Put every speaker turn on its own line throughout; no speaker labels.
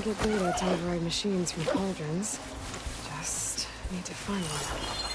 can get data to override machines from cauldrons. Just need to find one.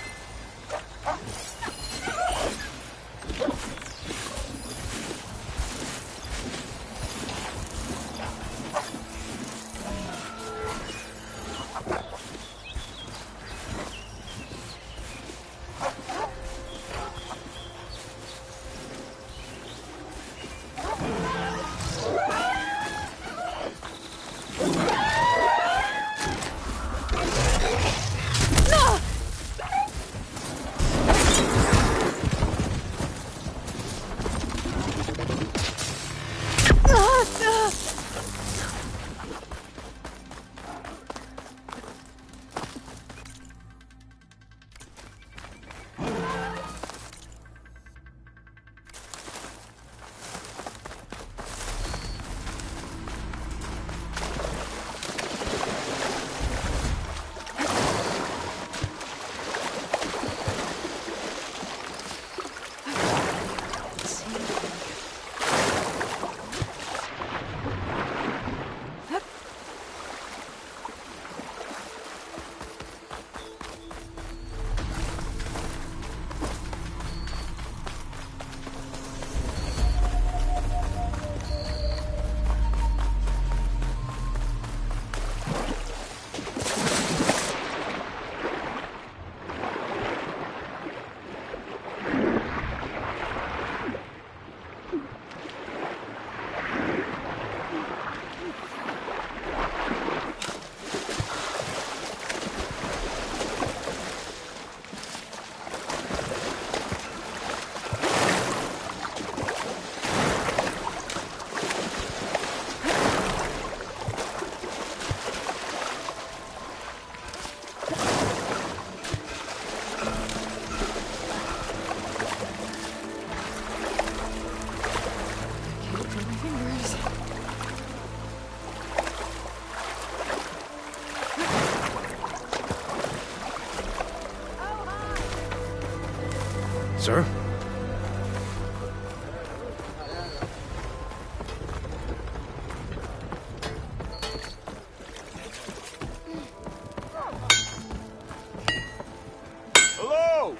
Sir?
Hello!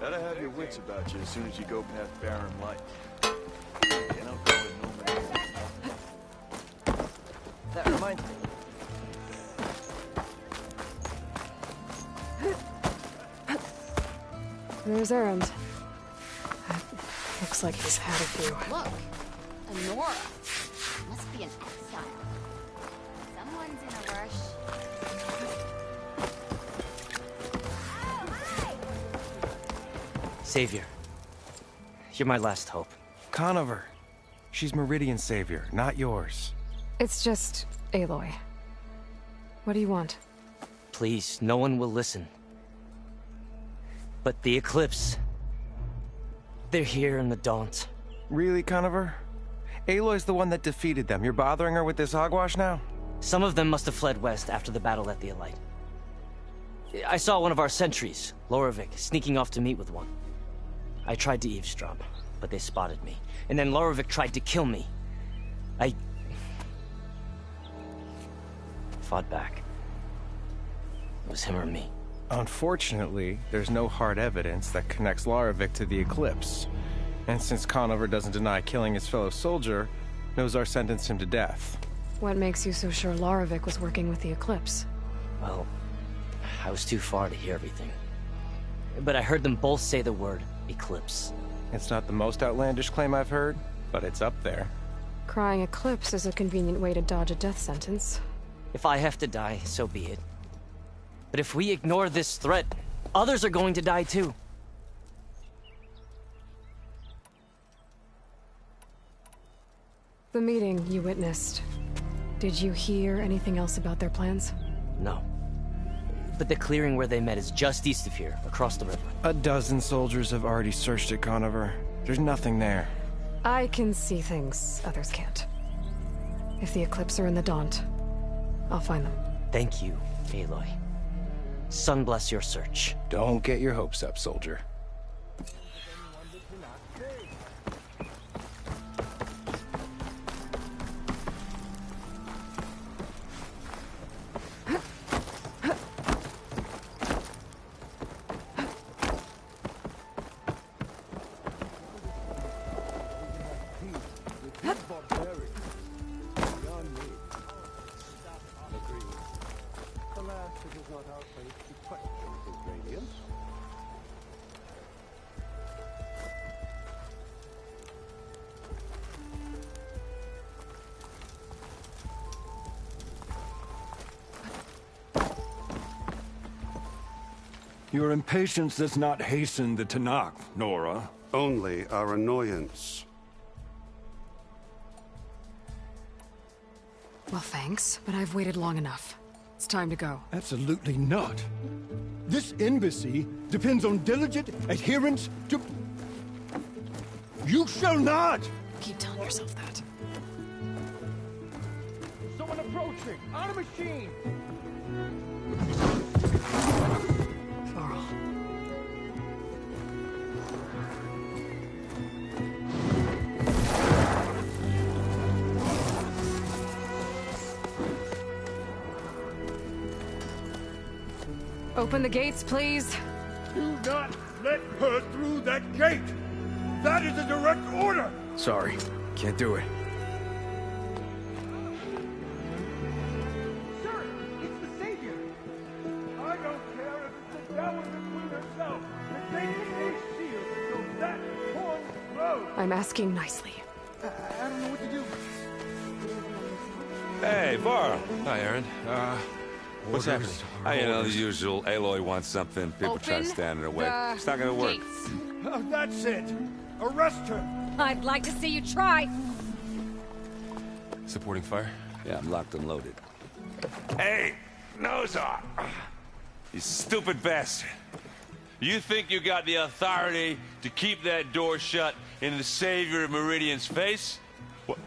Better have your wits about you as soon as you go past Barren Light. And I'll call it no more.
That reminds me.
There's Erend. Looks like he's had a few.
Look, Anora. Must be an exile. Someone's in a rush.
Savior. You're my last hope.
Conover. She's Meridian's savior, not yours.
It's just Aloy. What do you want?
Please, no one will listen. But the Eclipse... they're here in the Daunt.
Really, Conover? Aloy's the one that defeated them. You're bothering her with this hogwash now?
Some of them must have fled west after the battle at the Elite. I saw one of our sentries, Loravik, sneaking off to meet with one. I tried to eavesdrop, but they spotted me. And then Loravik tried to kill me. I... fought back. It was him or me.
Unfortunately, there's no hard evidence that connects Loravik to the Eclipse. And since Conover doesn't deny killing his fellow soldier, Nozar sentenced him to death.
What makes you so sure Loravik was working with the Eclipse?
Well, I was too far to hear everything. But I heard them both say the word Eclipse.
It's not the most outlandish claim I've heard, but it's up there.
Crying Eclipse is a convenient way to dodge a death sentence.
If I have to die, so be it. But if we ignore this threat, others are going to die too.
The meeting you witnessed. Did you hear anything else about their plans?
No. But the clearing where they met is just east of here, across the river.
A dozen soldiers have already searched it, Conover. There's nothing there.
I can see things others can't. If the Eclipse are in the Daunt, I'll find them.
Thank you, Aloy. Sun bless your search.
Don't get your hopes up, soldier.
Your impatience does not hasten the Tanakh, Nora.
Only our annoyance.
Well, thanks, but I've waited long enough. It's time to go.
Absolutely not. This embassy depends on diligent adherence to... You shall not!
Keep telling yourself that.
Someone approaching! On a machine!
Varl. Open the gates, please.
Do not let her through that gate! That is a direct order!
Sorry, can't do it.
Sir, it's the Savior! I don't care if it's the devil between herself and taking a shield so that torn road!
I'm asking nicely.
I don't know what to do.
Hey, Varl.
Hi, Aaron. What's happening?
You know, the usual. Aloy wants something. People try to stand in her way. It's not gonna work.
Oh, that's it! Arrest her!
I'd like to see you try.
Supporting fire?
Yeah, I'm locked and loaded. Hey, Nozar! You stupid bastard. You think you got the authority to keep that door shut in the Savior of Meridian's face?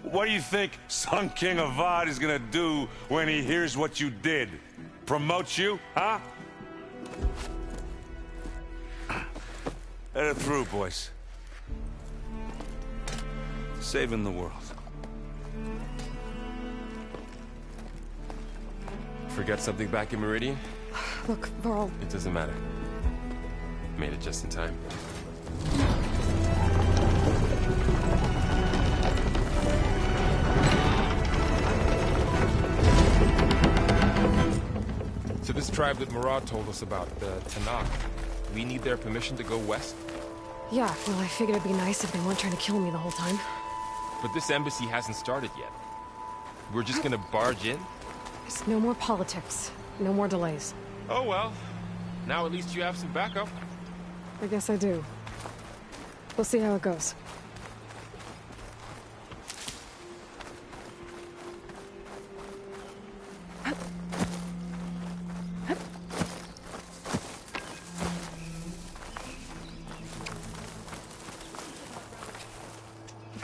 What do you think Sun King Avad is gonna do when he hears what you did? Promote you, huh? Let it through, boys. Saving the world.
Forget something back in Meridian?
Look, Varl.
It doesn't matter. Made it just in time. So this tribe that Murad told us about, the Tanakh, we need their permission to go west?
Yeah, well, I figured it'd be nice if they weren't trying to kill me the whole time.
But this embassy hasn't started yet. We're just gonna barge in?
There's no more politics. No more delays.
Oh well. Now at least you have some backup.
I guess I do. We'll see how it goes.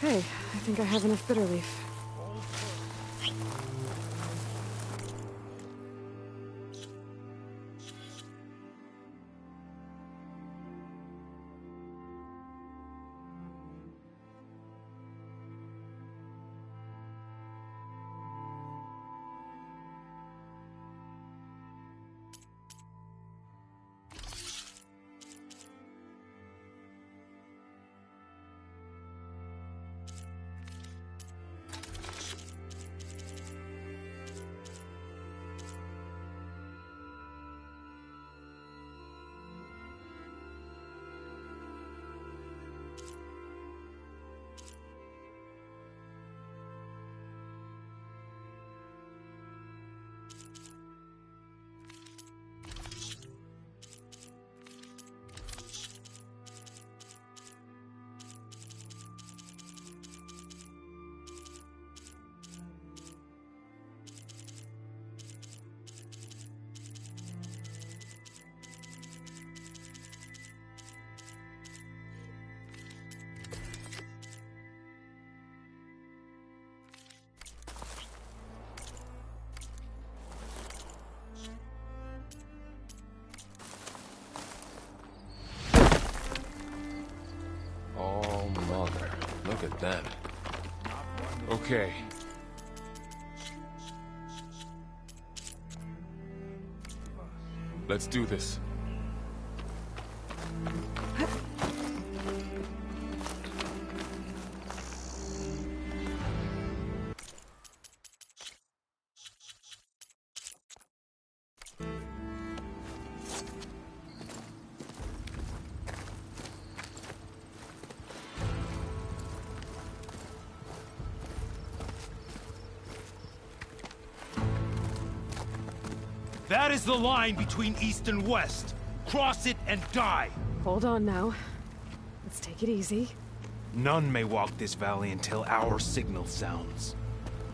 Okay, I think I have enough bitter leaf.
Look at that. Okay. Let's do this.
That is the line between East and West.
cross it and die.
Hold on now. Let's take it easy.
None may walk this valley until our signal sounds.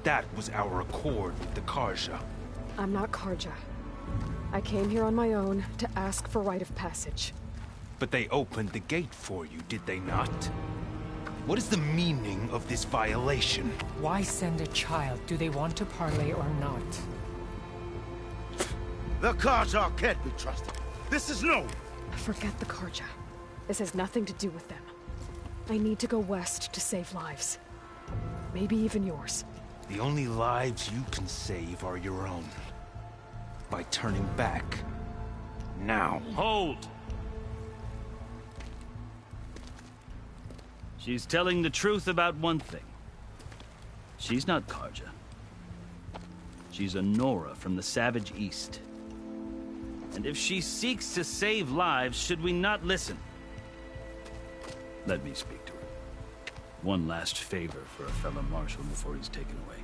That was our accord with the Carja.
I'm not Carja. I came here on my own to ask for rite of passage.
But they opened the gate for you, did they not? What is the meaning of this violation?
Why send a child? Do they want to parley or not?
The Carja can't be trusted. This is no...
Forget the Carja. This has nothing to do with them. I need to go west to save lives. Maybe even yours.
The only lives you can save are your own. By turning back. Now.
Hold! She's telling the truth about one thing. She's not Carja. She's a Nora from the Savage East. And if she seeks to save lives, should we not listen? Let me speak to her. One last favor for a fellow marshal before he's taken away.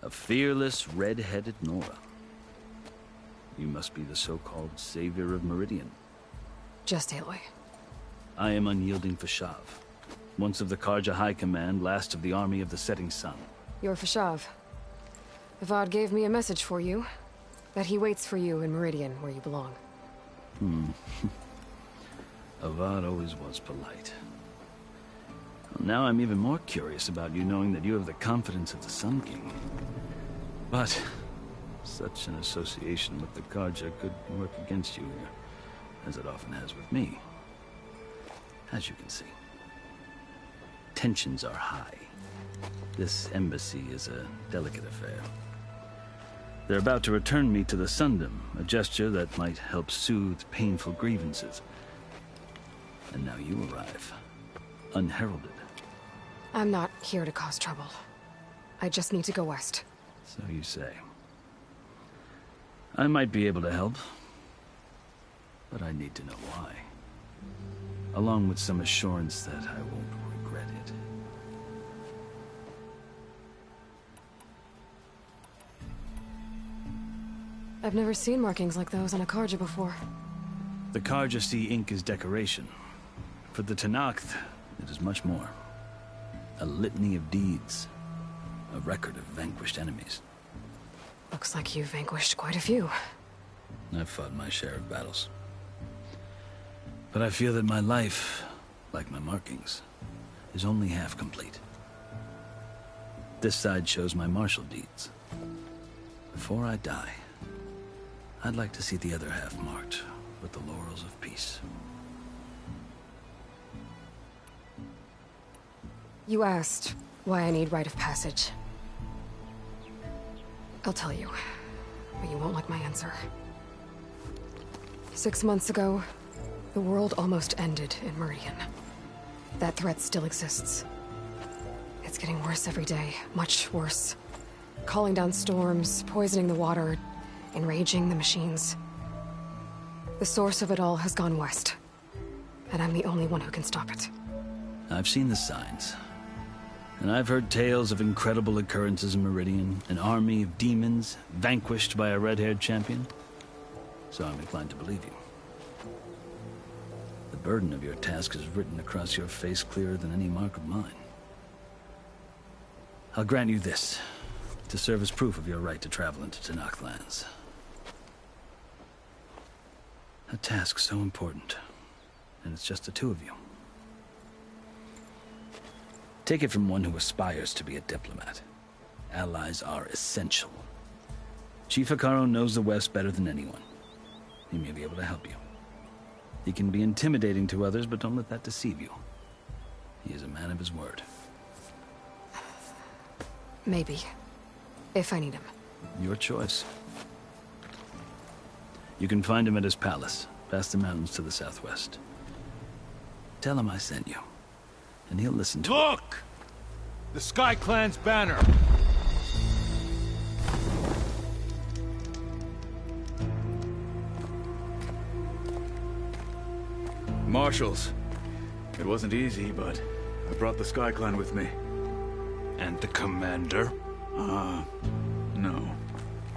A fearless, red-headed Nora. You must be the so-called savior of Meridian.
Just Aloy.
I am Unyielding Fashav. Once of the Carja High Command, last of the army of the Setting Sun.
You're Fashav. Avad gave me a message for you. That he waits for you in Meridian, where you belong.
Avad always was polite. Well, now I'm even more curious about you knowing that you have the confidence of the Sun King. But such an association with the Carja could work against you here, as it often has with me. As you can see. Tensions are high. This embassy is a delicate affair. They're about to return me to the Sundom, a gesture that might help soothe painful grievances. And now you arrive, unheralded.
I'm not here to cause trouble. I just need to go west.
So you say. I might be able to help, but I need to know why. Along with some assurance that I won't regret it.
I've never seen markings like those on a Carja before.
The Carja see ink as decoration. For the Tenakth, it is much more. A litany of deeds. A record of vanquished enemies.
Looks like you've vanquished quite a few.
I've fought my share of battles. But I feel that my life, like my markings, is only half complete. This side shows my martial deeds. Before I die, I'd like to see the other half marked with the laurels of peace.
You asked why I need rite of passage. I'll tell you, but you won't like my answer. 6 months ago, the world almost ended in Meridian. That threat still exists. It's getting worse every day, much worse. Calling down storms, poisoning the water, enraging the machines. The source of it all has gone west, and I'm the only one who can stop it.
I've seen the signs. And I've heard tales of incredible occurrences in Meridian, an army of demons vanquished by a red-haired champion. So I'm inclined to believe you. The burden of your task is written across your face clearer than any mark of mine. I'll grant you this, to serve as proof of your right to travel into Tenakth lands. A task so important, and it's just the two of you. Take it from one who aspires to be a diplomat. Allies are essential. Chief Hekarro knows the West better than anyone. He may be able to help you. He can be intimidating to others, but don't let that deceive you. He is a man of his word.
Maybe. If I need him.
Your choice. You can find him at his palace, past the mountains to the southwest. Tell him I sent you, and he'll listen to
Look! The Sky Clan's banner!
Marshals, It wasn't easy, but I brought the Sky Clan with me.
And the commander?
No.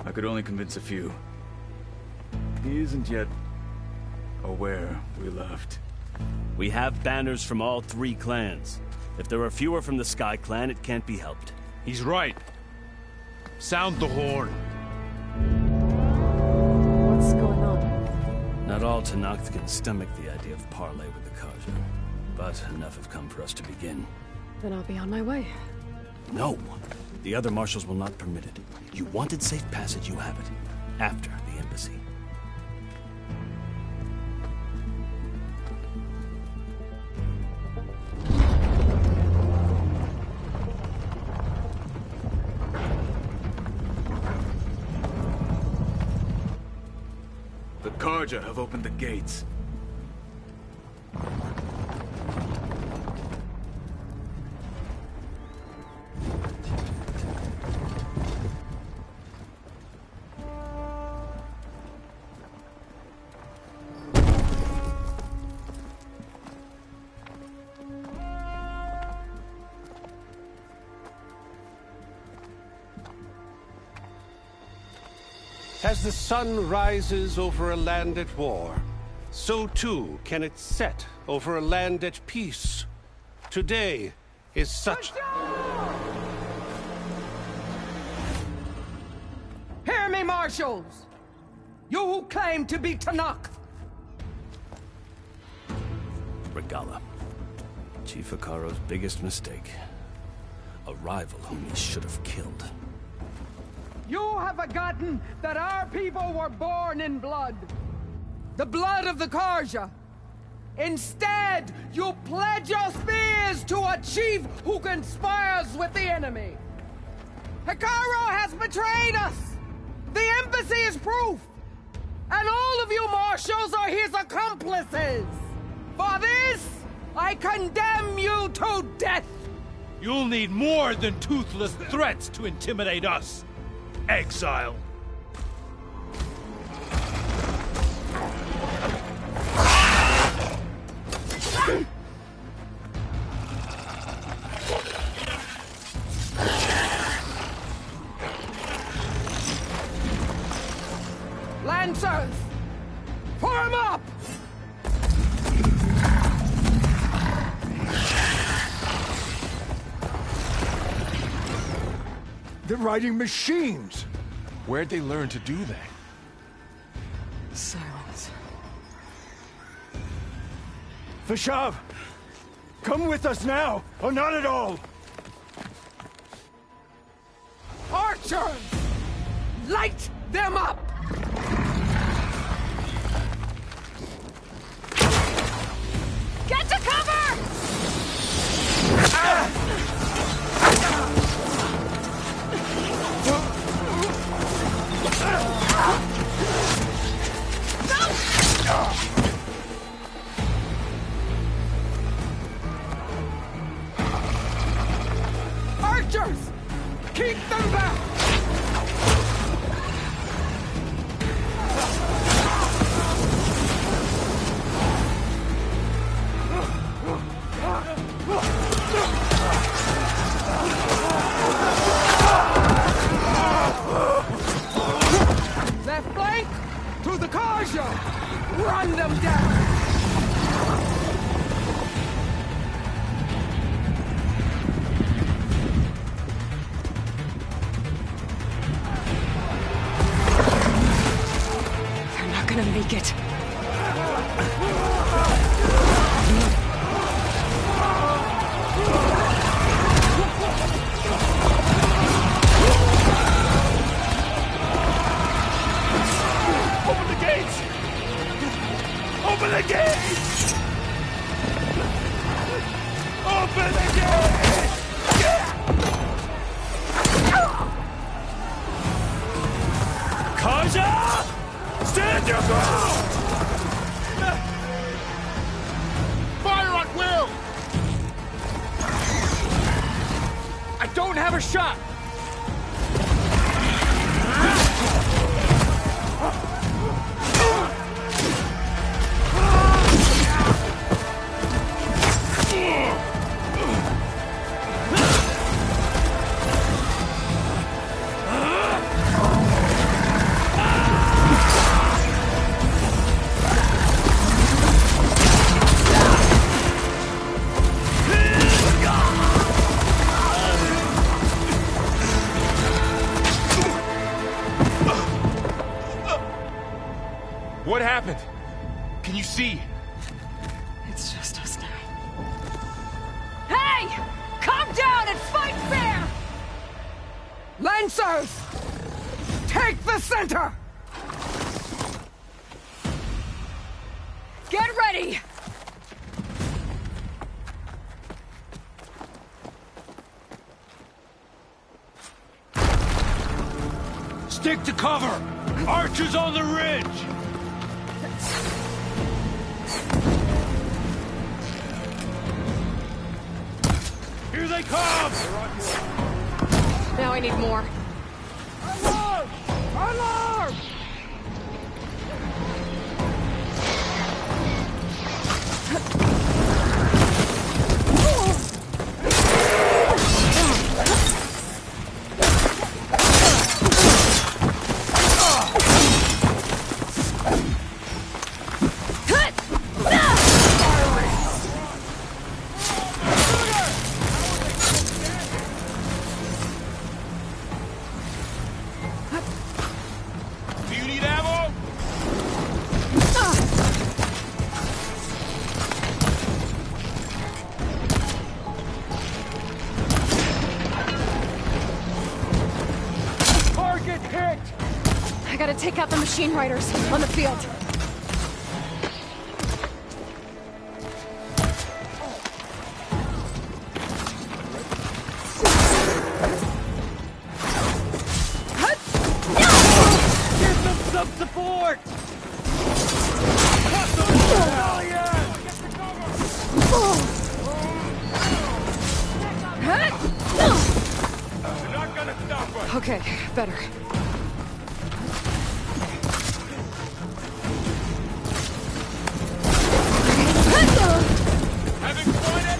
I could only convince a few. He isn't yet aware we left.
We have banners from all 3 clans. If there are fewer from the Sky Clan, it can't be helped.
He's right. Sound the horn.
What's going on?
Not all Tenakth can stomach the idea of parley with the Carja. But enough have come for us to begin.
Then I'll be on my way.
No! The other marshals will not permit it. You wanted safe passage, you have it. After the embassy.
The Carja have opened the gates.
As the sun rises over a land at war, so too can it set over a land at peace. Today is such...
Hear me, marshals! You who claim to be Tenakth!
Regalla. Chief Hekarro's biggest mistake. A rival whom he should have killed.
You have forgotten that our people were born in blood. The blood of the Carja. Instead, you pledge your spears to a chief who conspires with the enemy. Hekarro has betrayed us. The embassy is proof. And all of you marshals are his accomplices. For this, I condemn you to death.
You'll need more than toothless threats to intimidate us. Exile.
Lancers, form up!
They're riding machines!
Where'd they learn to do that?
Silence.
Vashav! Come with us now, or not at all!
Archers! Light them up!
Get to cover!
Archers! Keep them back! Left flank to the Carja! Run them down!
They're not gonna make it.
Open the gates! Open the gates! Open the gates!
Carja!
Stand your ground! Fire at will! I don't have a shot!
What happened? Can you see?
It's just us now.
Hey! Come down and fight fair! Lancers! Take the center! Get ready!
Stick to cover! Archers on the ridge! Here they come!
Now I need more.
Alarm! Alarm!
Do you need ammo?
Target hit!
I gotta take out the machine riders on the field.
Give them some support!
They're not gonna stop us.
Okay, better.
Having pointed.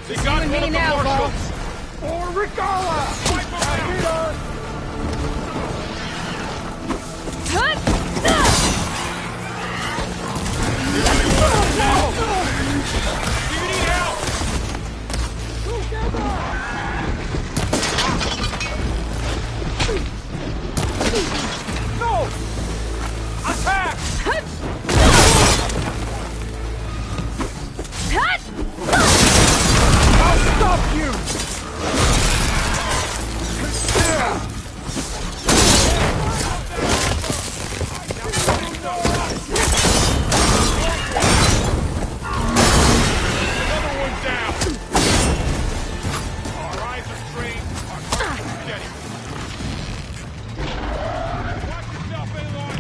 They got one of the
now,
marshals.
Or Regala!
Wipe them out. Do you need help?
No!
Attack!
I'll stop you!
Another one down. Our eyes are trained. Our hearts are steady. Watch yourself, Aloy.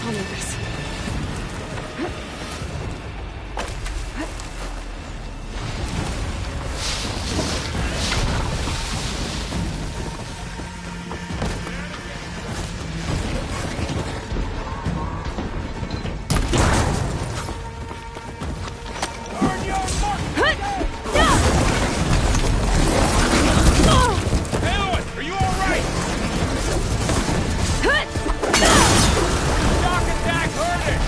I'll need this.
Aloy, are you all right? Shock attack hurt it.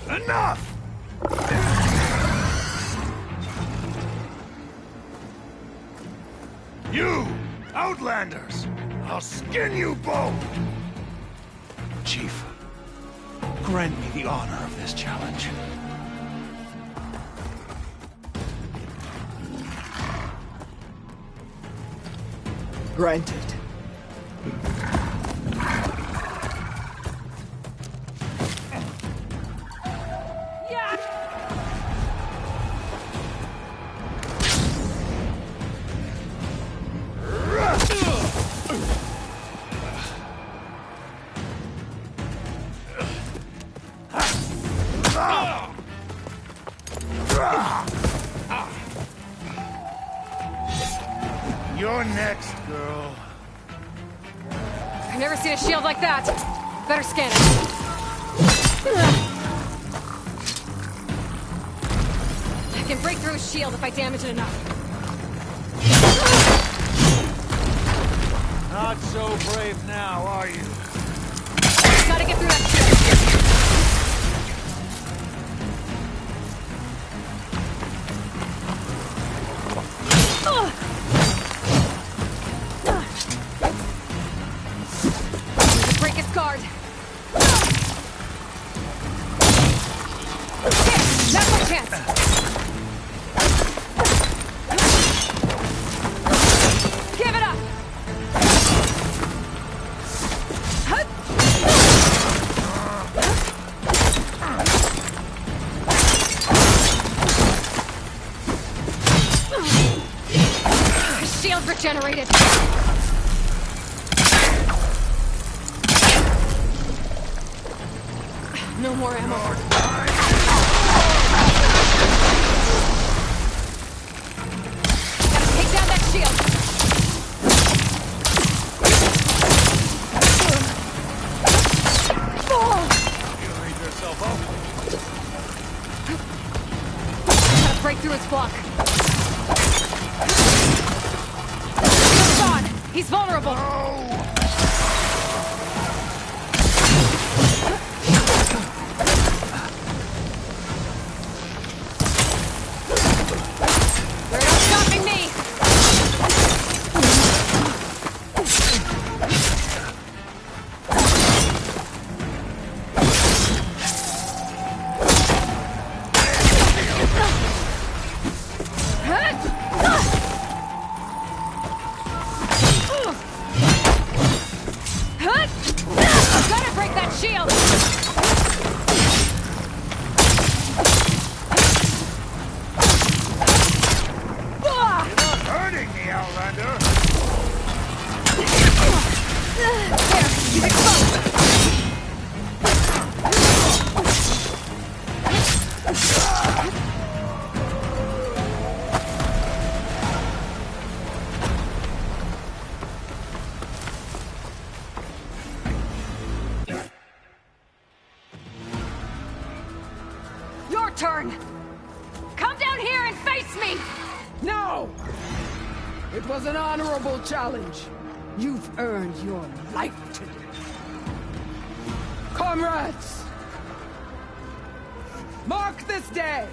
Enough! You, Outlanders! I'll skin you both! Chief, grant me the honor of this challenge.
Granted.
You're next, girl.
I've never seen a shield like that. Better scan it. I can break through his shield if I damage it enough.
Not so brave now, are you?
Gotta get through that shield. Break his guard. That's my chance. Give it up. His shield's regenerated. No more ammo. Gotta take down that shield.
You leave yourself up.
Gotta break through his block. Shield's gone. He's vulnerable. They're not stopping me. Gotta break that shield.
You're not hurting me, Outlander.
Your turn! Come down here and face me! No! It was an honorable challenge. You've earned your life today. Comrades! Mark this day!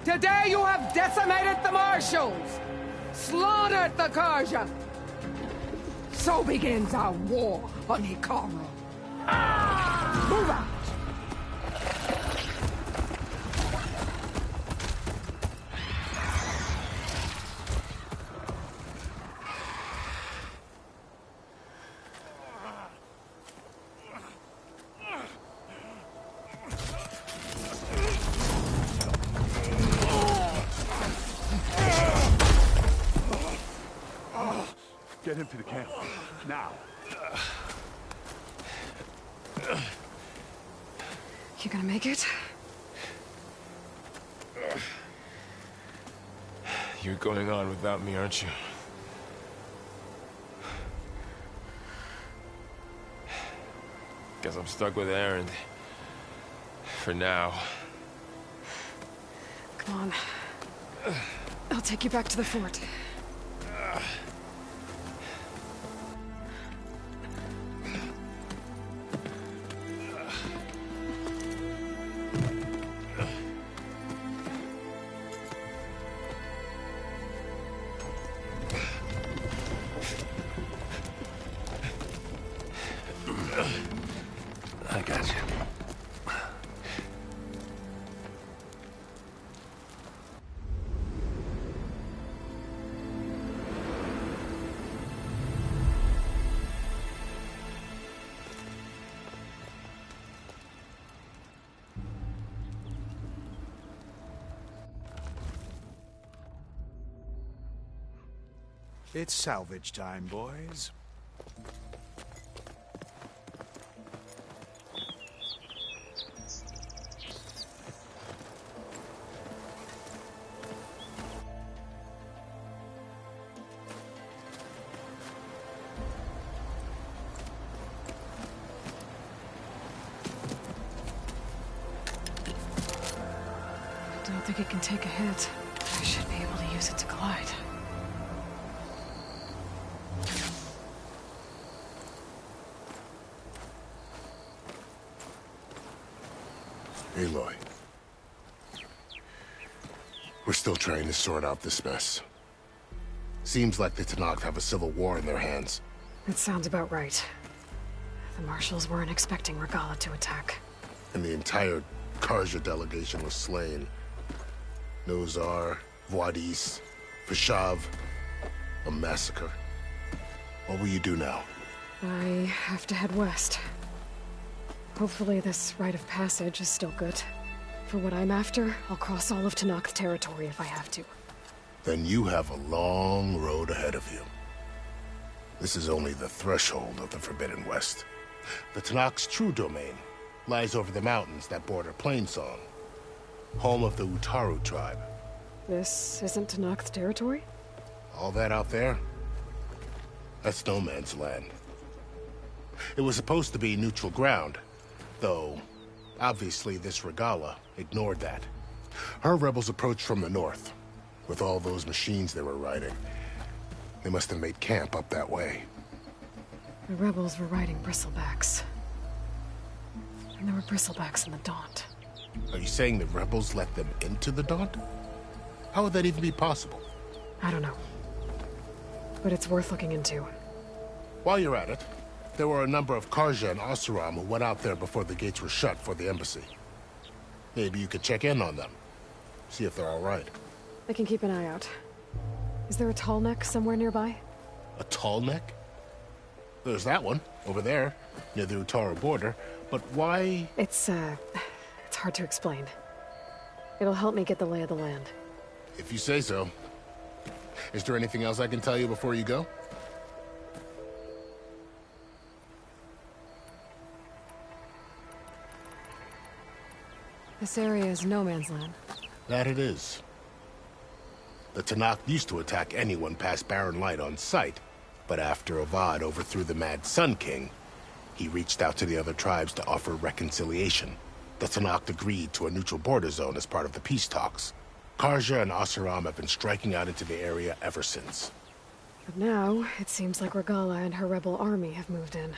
Today you have decimated the Marshals! Slaughtered the Karja! So begins our war on Hikaru. Move out!
Get him to the camp. Now.
You gonna make it?
You're going on without me, aren't you? Guess I'm stuck with Aaron. For now.
Come on. I'll take you back to the fort.
I got you.
It's salvage time, boys.
I don't think it can take a hit. I should be able to use it to glide.
Aloy. We're still trying to sort out this mess. Seems like the Tenakth have a civil war in their hands.
That sounds about right. The Marshals weren't expecting Regalla to attack.
And the entire Karja delegation was slain. Nozar, Wadis, Vashav. A massacre. What will you do now?
I have to head west. Hopefully this rite of passage is still good. For what I'm after, I'll cross all of Tenakth territory if I have to.
Then you have a long road ahead of you. This is only the threshold of the Forbidden West. The Tenakth's true domain lies over the mountains that border Plainsong, home of the Utaru tribe.
This isn't Tenakth territory?
All that out there? That's no man's land. It was supposed to be neutral ground, though obviously this Regalla ignored that. Her rebels approached from the north, with all those machines they were riding. They must have made camp up that way.
The rebels were riding bristlebacks. And there were bristlebacks in the Daunt.
Are you saying the rebels let them into the Daunt? How would that even be possible?
I don't know. But it's worth looking into.
While you're at it, there were a number of Karja and Oseram who went out there before the gates were shut for the embassy. Maybe you could check in on them. See if they're all right.
I can keep an eye out. Is there a tall neck somewhere nearby?
A tall neck? There's that one, over there, near the Utaru border. But why?
It's hard to explain. It'll help me get the lay of the land.
If you say so. Is there anything else I can tell you before you go?
This area is no man's land.
That it is. The Tanakh used to attack anyone past Barren Light on sight, but after Avad overthrew the Mad Sun King, he reached out to the other tribes to offer reconciliation. The Tanakh agreed to a neutral border zone as part of the peace talks. Karja and Oseram have been striking out into the area ever since.
But now, it seems like Regalla and her rebel army have moved in.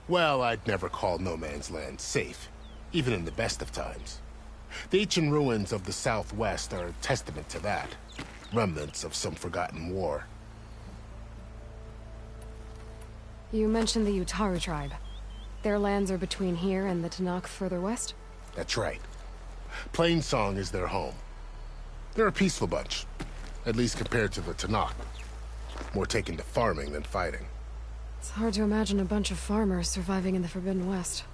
Well, I'd never call no man's land safe, even in the best of times. The ancient ruins of the Southwest are a testament to that. Remnants of some forgotten war.
You mentioned the Utaru tribe. Their lands are between here and the Tanakh further west?
That's right. Plainsong is their home. They're a peaceful bunch, at least compared to the Tanakh. More taken to farming than fighting.
It's hard to imagine a bunch of farmers surviving in the Forbidden West.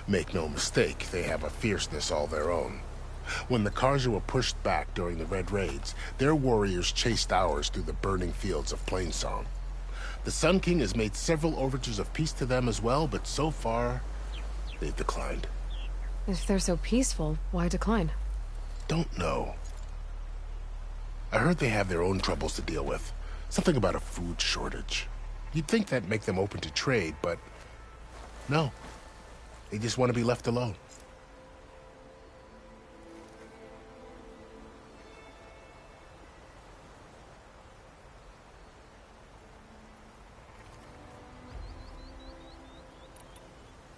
Make no mistake, they have a fierceness all their own. When the Karja were pushed back during the Red Raids, their warriors chased ours through the burning fields of Plainsong. The Sun King has made several overtures of peace to them as well, but so far, they've declined.
If they're so peaceful, why decline?
Don't know. I heard they have their own troubles to deal with. Something about a food shortage. You'd think that'd make them open to trade, but no. They just want to be left alone.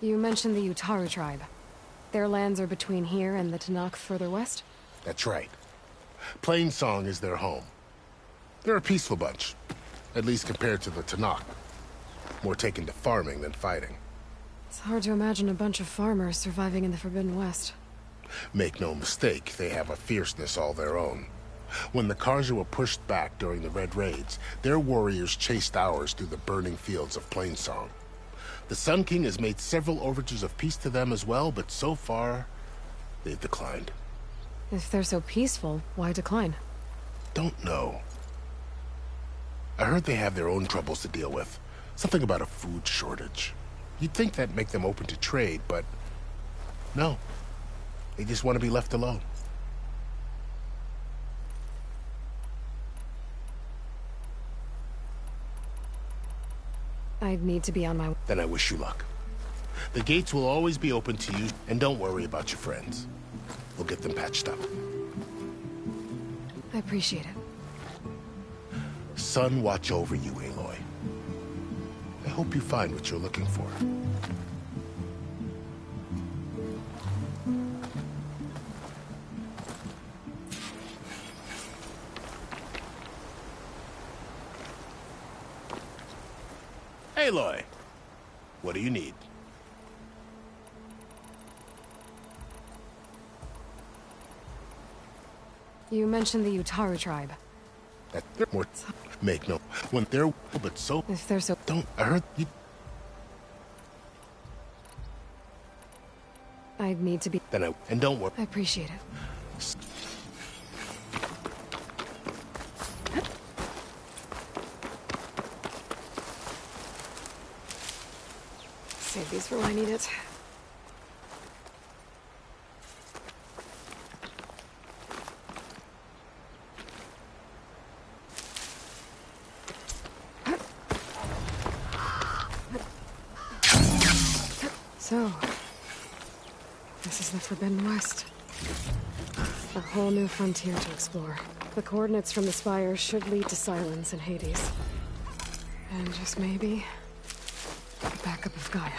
You mentioned the Utaru tribe. Their lands are between here and the Tanakh further west?
That's right. Plainsong is their home. They're a peaceful bunch, at least compared to the Tanakh. More taken to farming than fighting.
It's hard to imagine a bunch of farmers surviving in the Forbidden West.
Make no mistake, they have a fierceness all their own. When the Karja were pushed back during the Red Raids, their warriors chased ours through the burning fields of Plainsong. The Sun King has made several overtures of peace to them as well, but so far, they've declined.
If they're so peaceful, why decline?
Don't know. I heard they have their own troubles to deal with. Something about a food shortage. You'd think that'd make them open to trade, but no. They just want to be left alone.
I'd need to be on my way.
Then I wish you luck. The gates will always be open to you, and don't worry about your friends. We'll get them patched up.
I appreciate it.
Sun watch over you, Aloy. I hope you find what you're looking for. Aloy, what do you need?
You mentioned the Utaru tribe.
That more make no when they're but so
if they're so
don't I heard you.
I'd need to be
Then I and don't worry.
I appreciate it. Save these for when I need it. So, this is the Forbidden West. A whole new frontier to explore. The coordinates from the spire should lead to Silence and Hades. And just maybe, the backup of Gaia.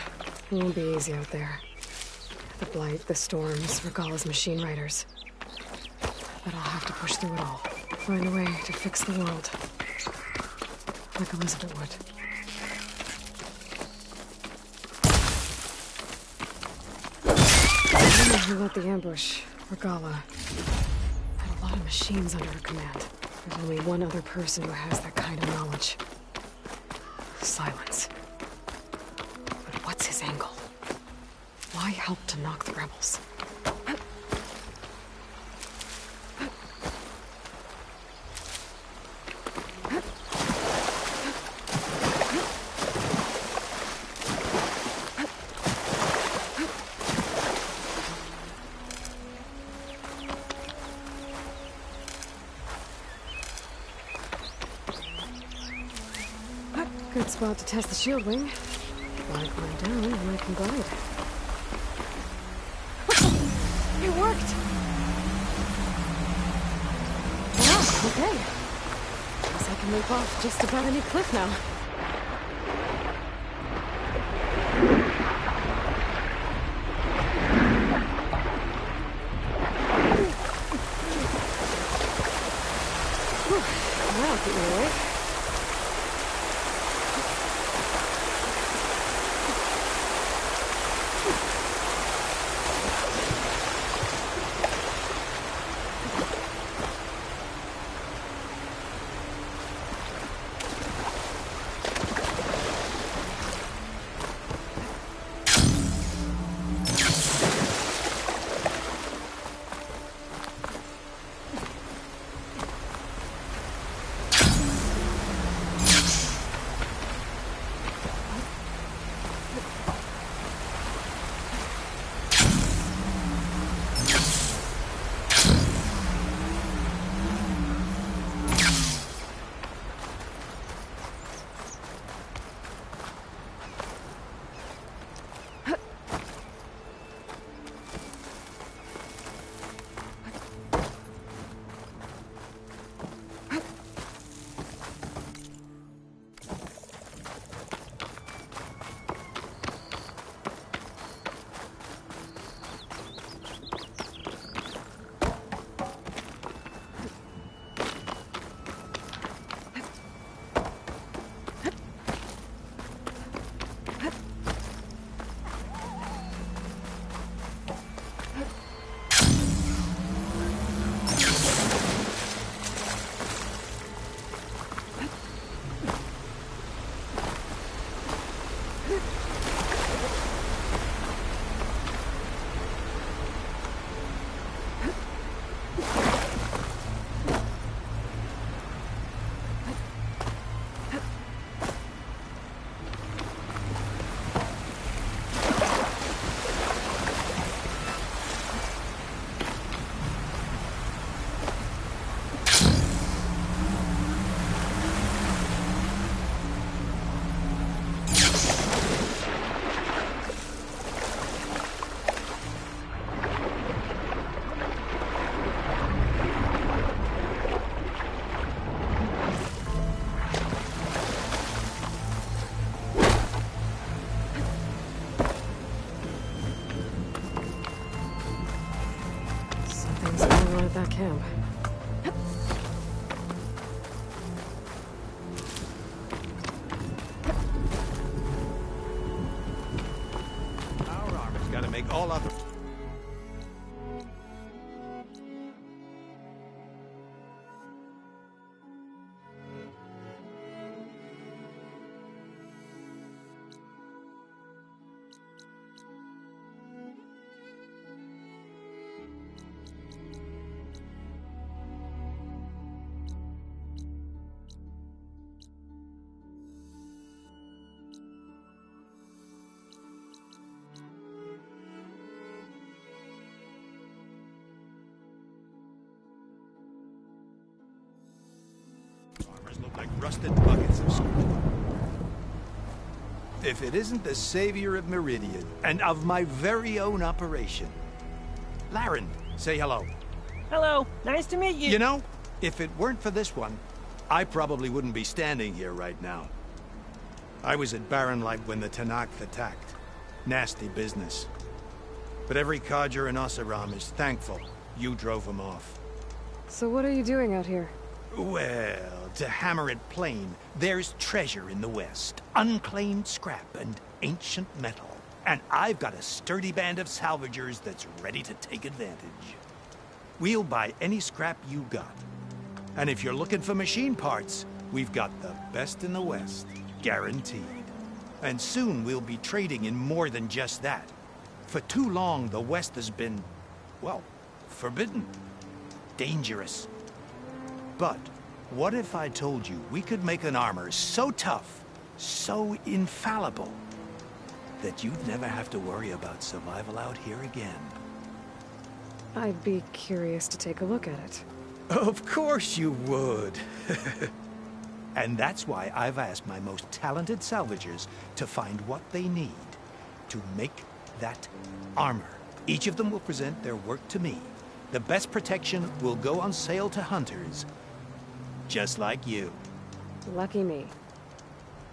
It won't be easy out there. The Blight, the Storms, Regalla's machine riders. But I'll have to push through it all. Find a way to fix the world. Like Elizabeth would. The woman who led the ambush, Regalla, had a lot of machines under her command. There's only one other person who has that kind of knowledge. Silence. But what's his angle? Why help to knock the rebels? Good spot to test the shield wing. Glide mine down and I can glide. It worked! Wow, okay. Guess I can leap off just about any cliff now. That'll keep me awake. At that camp.
Our armor's gotta make all other... look like rusted buckets of screw. If it isn't the savior of Meridian, and of my very own operation. Laren, say hello.
Hello, nice to meet you.
You know, if it weren't for this one, I probably wouldn't be standing here right now. I was at Barren Light when the Tenakth attacked. Nasty business. But every Carja in Oseram is thankful you drove them off.
So what are you doing out here?
Well, to hammer it plain, there's treasure in the West. Unclaimed scrap and ancient metal. And I've got a sturdy band of salvagers that's ready to take advantage. We'll buy any scrap you got. And if you're looking for machine parts, we've got the best in the West, guaranteed. And soon we'll be trading in more than just that. For too long, the West has been, well, forbidden. Dangerous. But what if I told you we could make an armor so tough, so infallible, that you'd never have to worry about survival out here again?
I'd be curious to take a look at it.
Of course you would. And that's why I've asked my most talented salvagers to find what they need to make that armor. Each of them will present their work to me. The best protection will go on sale to hunters, just like you.
Lucky me.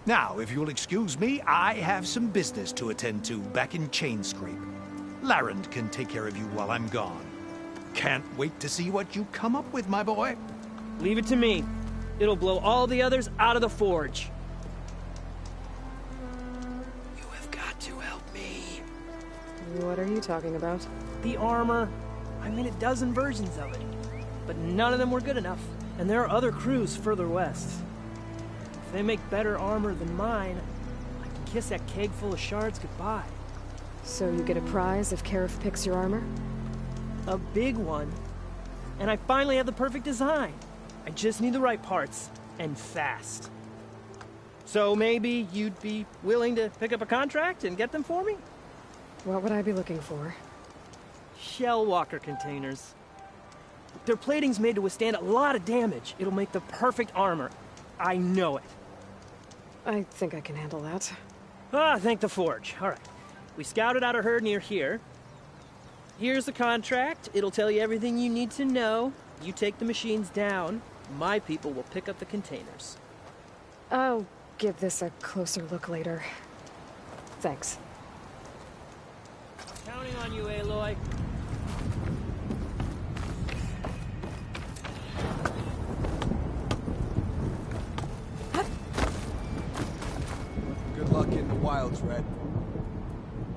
Now, if you'll excuse me, I have some business to attend to back in Chainscrape. Larend can take care of you while I'm gone. Can't wait to see what you come up with, my boy.
Leave it to me. It'll blow all the others out of the forge.
You have got to help me.
What are you talking about?
The armor. I made a dozen versions of it, but none of them were good enough. And there are other crews further west. If they make better armor than mine, I can kiss that keg full of shards goodbye.
So you get a prize if Karif picks your armor?
A big one. And I finally have the perfect design. I just need the right parts, and fast. So maybe you'd be willing to pick up a contract and get them for me?
What would I be looking for?
Shell walker containers. Their plating's made to withstand a lot of damage. It'll make the perfect armor. I know it.
I think I can handle that.
Ah, thank the forge. All right. We scouted out a herd near here. Here's the contract. It'll tell you everything you need to know. You take the machines down. My people will pick up the containers.
I'll give this a closer look later. Thanks.
Counting on you, Aloy.
Good luck in the wilds, Red.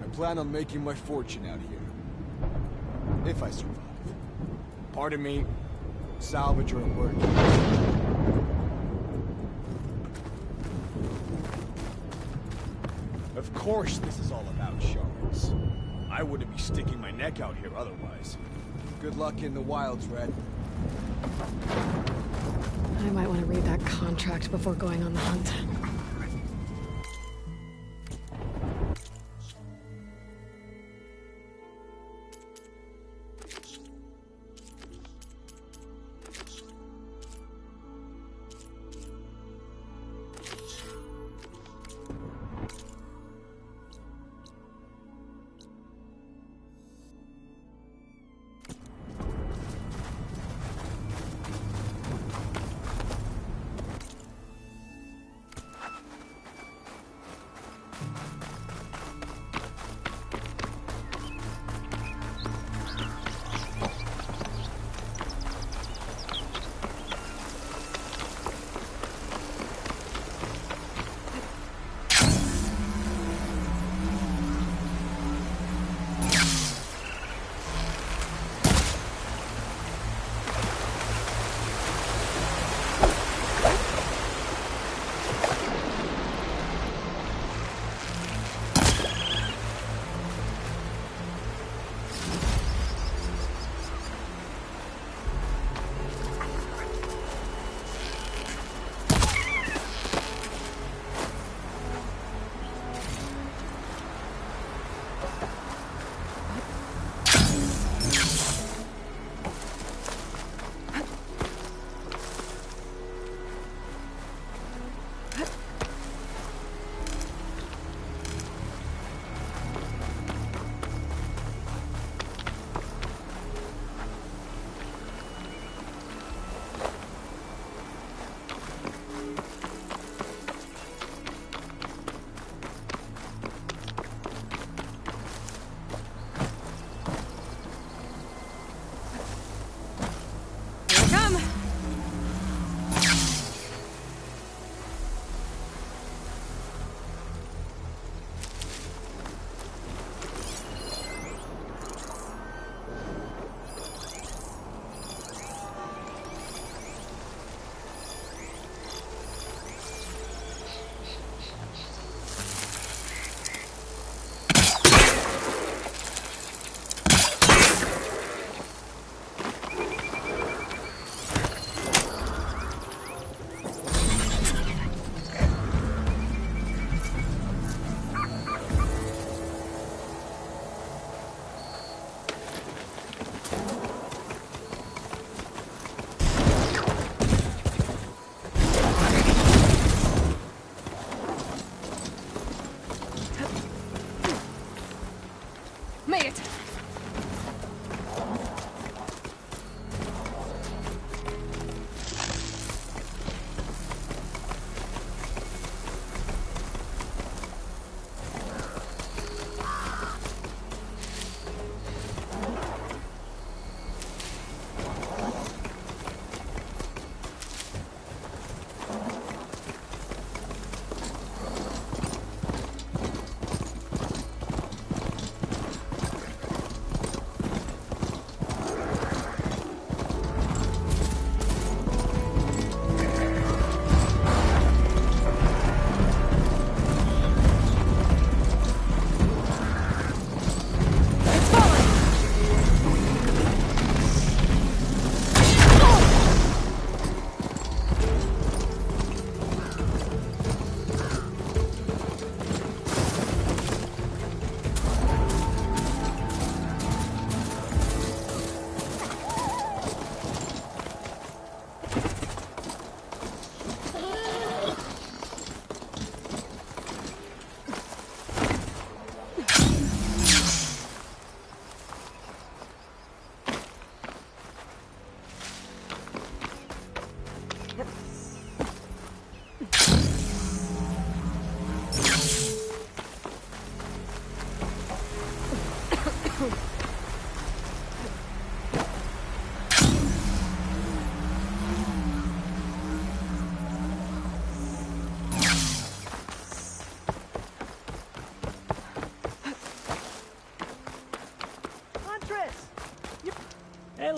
I plan on making my fortune out here. If I survive. Pardon me, salvager at work. Of course this is all about shards. I wouldn't be sticking my neck out here otherwise. Good luck in the wilds, Red.
I might want to read that contract before going on the hunt.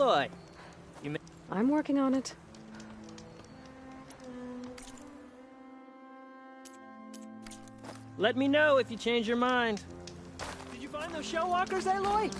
Aloy,
I'm working on it.
let me know if you change your mind. Did you find those shell walkers, Aloy?